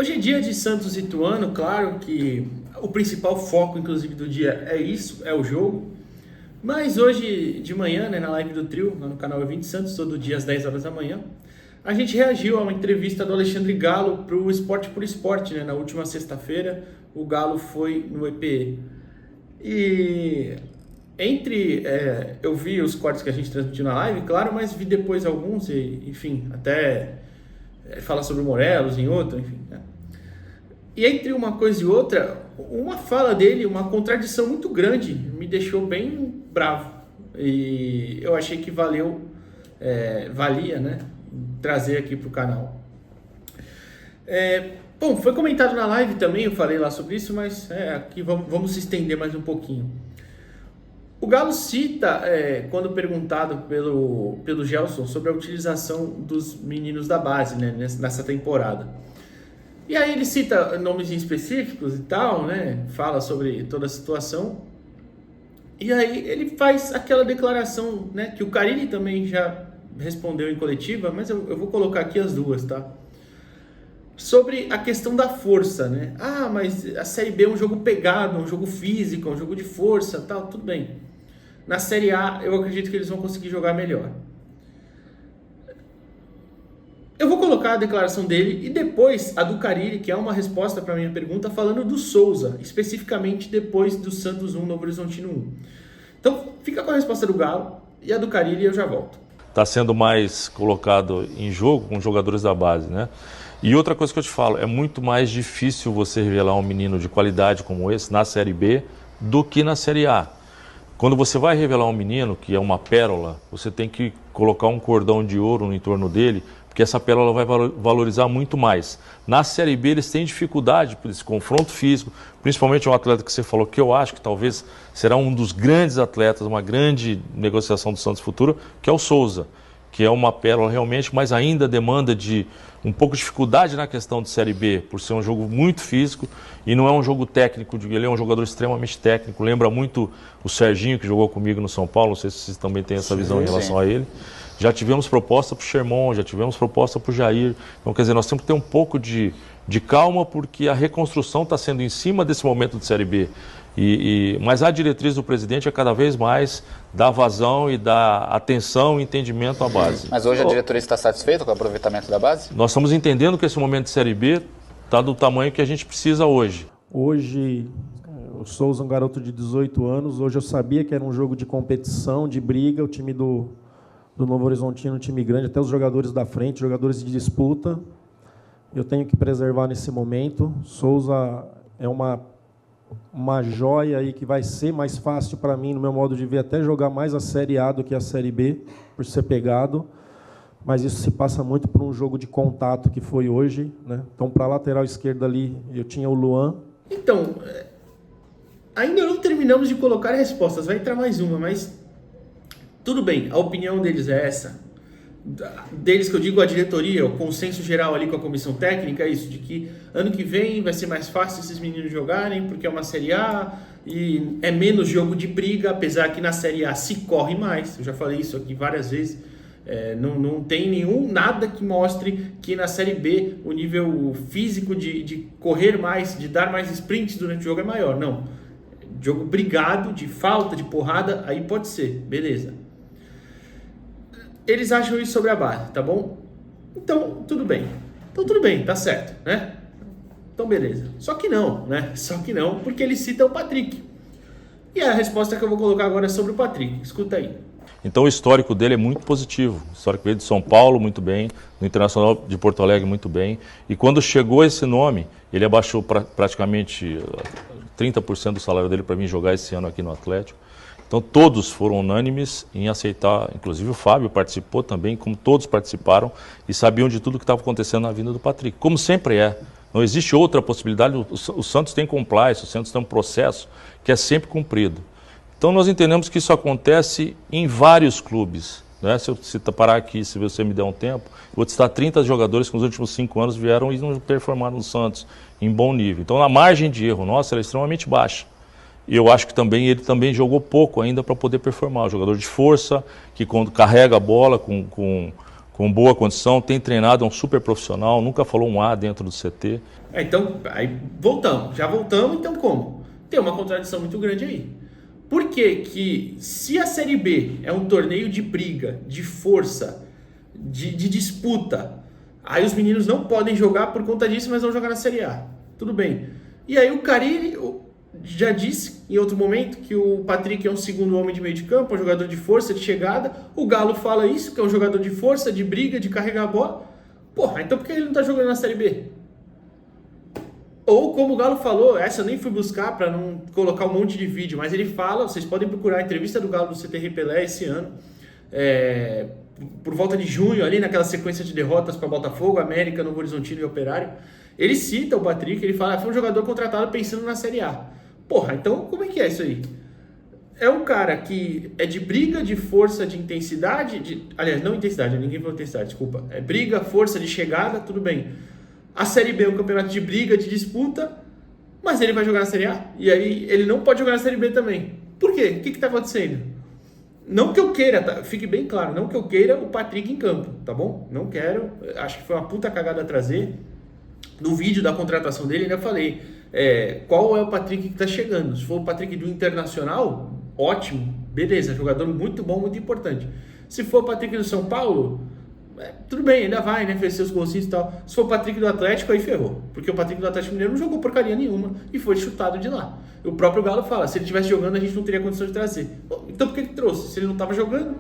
Hoje é dia de Santos e Ituano, claro que o principal foco, inclusive, do dia é isso, é o jogo. Mas hoje de manhã, né, na live do Trio, no canal E20 Santos, todo dia às 10 horas da manhã, a gente reagiu a uma entrevista do Alexandre Galo para o Esporte por Esporte, né? Na última sexta-feira, o Galo foi no EPE. E eu vi os cortes que a gente transmitiu na live, claro, mas vi depois alguns, e, enfim, até fala sobre o Morelos em outro, enfim, né? E entre uma coisa e outra, uma fala dele, uma contradição muito grande, me deixou bem bravo. E eu achei que valia, né, trazer aqui para o canal. Bom, foi comentado na live também, eu falei lá sobre isso, mas aqui vamos se estender mais um pouquinho. O Galo cita, quando perguntado pelo Gelson, sobre a utilização dos meninos da base, né, nessa temporada. E aí ele cita nomes específicos e tal, né? Fala sobre toda a situação. E aí ele faz aquela declaração, né? Que o Carille também já respondeu em coletiva, mas eu vou colocar aqui as duas, tá? Sobre a questão da força, né? Ah, mas a Série B é um jogo pegado, um jogo físico, um jogo de força, tal, tudo bem. Na Série A eu acredito que eles vão conseguir jogar melhor. Eu vou colocar a declaração dele e depois a do Carille, que é uma resposta para a minha pergunta, falando do Souza, especificamente depois do Santos 1, Novo Horizontino 1. Então, fica com a resposta do Galo e a do Carille e eu já volto. Está sendo mais colocado em jogo com jogadores da base, né? E outra coisa que eu te falo, é muito mais difícil você revelar um menino de qualidade como esse na Série B do que na Série A. Quando você vai revelar um menino que é uma pérola, você tem que colocar um cordão de ouro no entorno dele, porque essa pérola vai valorizar muito mais. Na Série B eles têm dificuldade por esse confronto físico, principalmente um atleta que você falou, que eu acho que talvez será um dos grandes atletas, uma grande negociação do Santos Futuro, que é o Souza, que é uma pérola realmente, mas ainda demanda de um pouco de dificuldade na questão de Série B, por ser um jogo muito físico e não é um jogo técnico, ele é um jogador extremamente técnico, lembra muito o Serginho, que jogou comigo no São Paulo, não sei se vocês também têm essa visão em relação a ele. Já tivemos proposta para o Sherman, já tivemos proposta para o Jair. Então, quer dizer, nós temos que ter um pouco de calma, porque a reconstrução está sendo em cima desse momento de Série B. Mas a diretriz do presidente é cada vez mais dar vazão e dar atenção e entendimento à base. Mas hoje a diretoria está satisfeita com o aproveitamento da base? Nós estamos entendendo que esse momento de Série B está do tamanho que a gente precisa hoje. Hoje, o Souza é um garoto de 18 anos. Hoje eu sabia que era um jogo de competição, de briga. O time do Novo Horizontino, um time grande, até os jogadores da frente, jogadores de disputa. Eu tenho que preservar nesse momento. Souza é uma joia aí que vai ser mais fácil para mim, no meu modo de ver, até jogar mais a Série A do que a Série B, por ser pegado. Mas isso se passa muito por um jogo de contato que foi hoje, né? Então, para a lateral esquerda ali, eu tinha o Luan. Então, ainda não terminamos de colocar respostas, vai entrar mais uma, mas tudo bem, a opinião deles é essa. Deles que eu digo a diretoria, o consenso geral ali com a comissão técnica é isso, de que ano que vem vai ser mais fácil esses meninos jogarem, porque é uma Série A e é menos jogo de briga, apesar que na Série A se corre mais, eu já falei isso aqui várias vezes, não tem nada que mostre que na Série B o nível físico de correr mais, de dar mais sprints durante o jogo é maior, não. Jogo brigado, de falta, de porrada, aí pode ser, beleza. Eles acham isso sobre a base, tá bom? Então, tudo bem. Tá certo, né? Então, beleza. Só que não, né? Só que não, porque ele cita o Patrick. E a resposta que eu vou colocar agora é sobre o Patrick. Escuta aí. Então, o histórico dele é muito positivo. O histórico veio de São Paulo, muito bem. No Internacional de Porto Alegre, muito bem. E quando chegou esse nome, ele abaixou praticamente 30% do salário dele para mim jogar esse ano aqui no Atlético. Então todos foram unânimes em aceitar, inclusive o Fábio participou também, como todos participaram e sabiam de tudo que estava acontecendo na vinda do Patrick, como sempre é. Não existe outra possibilidade, o Santos tem compliance, o Santos tem um processo que é sempre cumprido. Então nós entendemos que isso acontece em vários clubes. Né? Se parar aqui, se você me der um tempo, eu vou te citar 30 jogadores que nos últimos 5 anos vieram e não performaram no Santos em bom nível. Então a margem de erro nossa é extremamente baixa. E eu acho que ele também jogou pouco ainda para poder performar. Um jogador de força, que quando carrega a bola com com boa condição, tem treinado, é um super profissional, nunca falou um A dentro do CT. Então, aí já voltamos, então como? Tem uma contradição muito grande aí. Por que se a Série B é um torneio de briga, de força, de disputa, aí os meninos não podem jogar por conta disso, mas vão jogar na Série A? Tudo bem. E aí o Carille já disse em outro momento que o Patrick é um segundo homem de meio de campo, um jogador de força, de chegada. O Galo fala isso, que é um jogador de força, de briga, de carregar a bola. Porra, então por que ele não tá jogando na Série B? Ou como o Galo falou, essa eu nem fui buscar para não colocar um monte de vídeo, mas ele fala, vocês podem procurar a entrevista do Galo do CT Pelé esse ano, por volta de junho, ali naquela sequência de derrotas para Botafogo, América, Novo Horizontino e Operário. Ele cita o Patrick, ele fala, foi um jogador contratado pensando na Série A. Porra, então como é que é isso aí? É um cara que é de briga, de força, de intensidade, aliás, não intensidade, ninguém falou intensidade, desculpa. É briga, força, de chegada, tudo bem. A Série B é um campeonato de briga, de disputa, mas ele vai jogar na Série A. E aí ele não pode jogar na Série B também. Por quê? O que está acontecendo? Não que eu queira, tá? Fique bem claro, não que eu queira o Patrick em campo, tá bom? Não quero, acho que foi uma puta cagada a trazer. No vídeo da contratação dele, ainda falei qual é o Patrick que está chegando. Se for o Patrick do Internacional, ótimo, beleza, jogador muito bom, muito importante. Se for o Patrick do São Paulo, tudo bem, ainda vai, né? Fez seus golzinhos e tal. Se for o Patrick do Atlético, aí ferrou. Porque o Patrick do Atlético Mineiro não jogou porcaria nenhuma e foi chutado de lá. O próprio Galo fala, se ele estivesse jogando, a gente não teria condição de trazer. Bom, então por que trouxe? Se ele não estava jogando?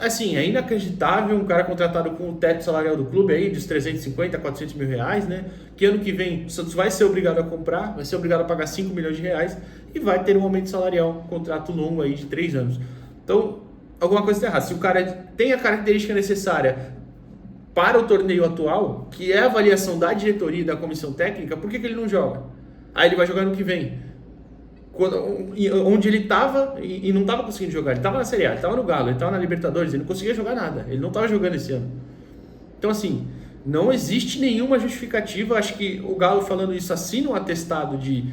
Assim, é inacreditável um cara contratado com o teto salarial do clube aí, dos 350, 400 mil reais, né? Que ano que vem o Santos vai ser obrigado a comprar, vai ser obrigado a pagar 5 milhões de reais e vai ter um aumento salarial, um contrato longo aí de 3 anos. Então, alguma coisa está errada. Se o cara tem a característica necessária para o torneio atual, que é a avaliação da diretoria e da comissão técnica, por que ele não joga? Aí ele vai jogar no que vem. Onde ele estava e não estava conseguindo jogar. Ele estava na Série A, ele estava no Galo, ele estava na Libertadores, ele não conseguia jogar nada. Ele não estava jogando esse ano. Então, assim, não existe nenhuma justificativa. Acho que o Galo falando isso assina um atestado de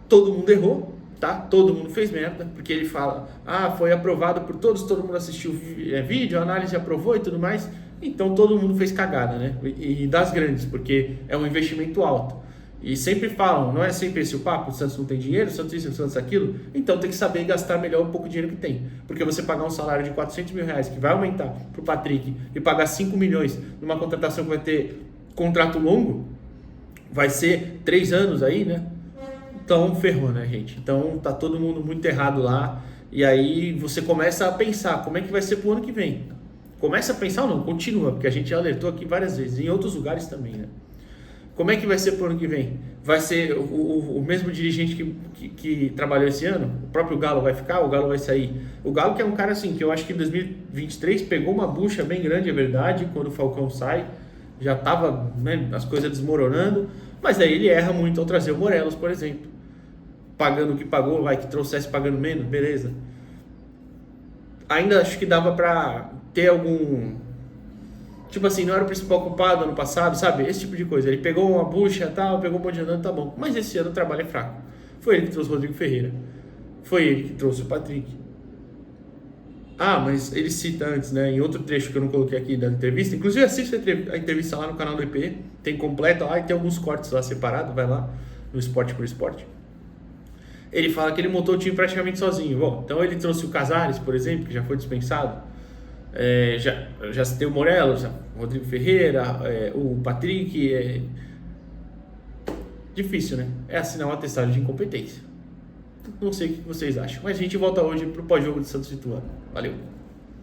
todo mundo errou, tá? Todo mundo fez merda, porque ele fala, foi aprovado por todos, todo mundo assistiu vídeo, a análise aprovou e tudo mais. Então, todo mundo fez cagada, né? E das grandes, porque é um investimento alto. E sempre falam, não é sempre esse o papo, o Santos não tem dinheiro, o Santos isso, o Santos aquilo, então tem que saber gastar melhor o pouco dinheiro que tem. Porque você pagar um salário de 400 mil reais, que vai aumentar para o Patrick, e pagar 5 milhões numa contratação que vai ter contrato longo, vai ser 3 anos aí, né? Então ferrou, né, gente? Então tá todo mundo muito errado lá, e aí você começa a pensar como é que vai ser pro ano que vem. Começa a pensar ou não, continua, porque a gente já alertou aqui várias vezes, em outros lugares também, né? Como é que vai ser pro ano que vem? Vai ser o mesmo dirigente que trabalhou esse ano? O próprio Galo vai ficar? O Galo vai sair? O Galo que é um cara assim, que eu acho que em 2023 pegou uma bucha bem grande, é verdade, quando o Falcão sai, já tava, né, as coisas desmoronando, mas aí ele erra muito ao trazer o Morelos, por exemplo. Pagando o que pagou, que trouxesse pagando menos, beleza. Ainda acho que dava pra ter algum... Tipo assim, não era o principal culpado ano passado, sabe? Esse tipo de coisa. Ele pegou uma bucha, tal, pegou um monte de andando, tá bom. Mas esse ano o trabalho é fraco. Foi ele que trouxe o Rodrigo Ferreira. Foi ele que trouxe o Patrick. Mas ele cita antes, né? Em outro trecho que eu não coloquei aqui da entrevista. Inclusive, assista a entrevista lá no canal do EP. Tem completa lá e tem alguns cortes lá separados. Vai lá no Esporte por Esporte. Ele fala que ele montou o time praticamente sozinho. Bom, então ele trouxe o Casares, por exemplo, que já foi dispensado. Já citei o Morelos, o Rodrigo Ferreira, o Patrick. Difícil, né? É assinar um atestado de incompetência. Não sei o que vocês acham. Mas a gente volta hoje pro pós-jogo de Santos e Ituano. Valeu!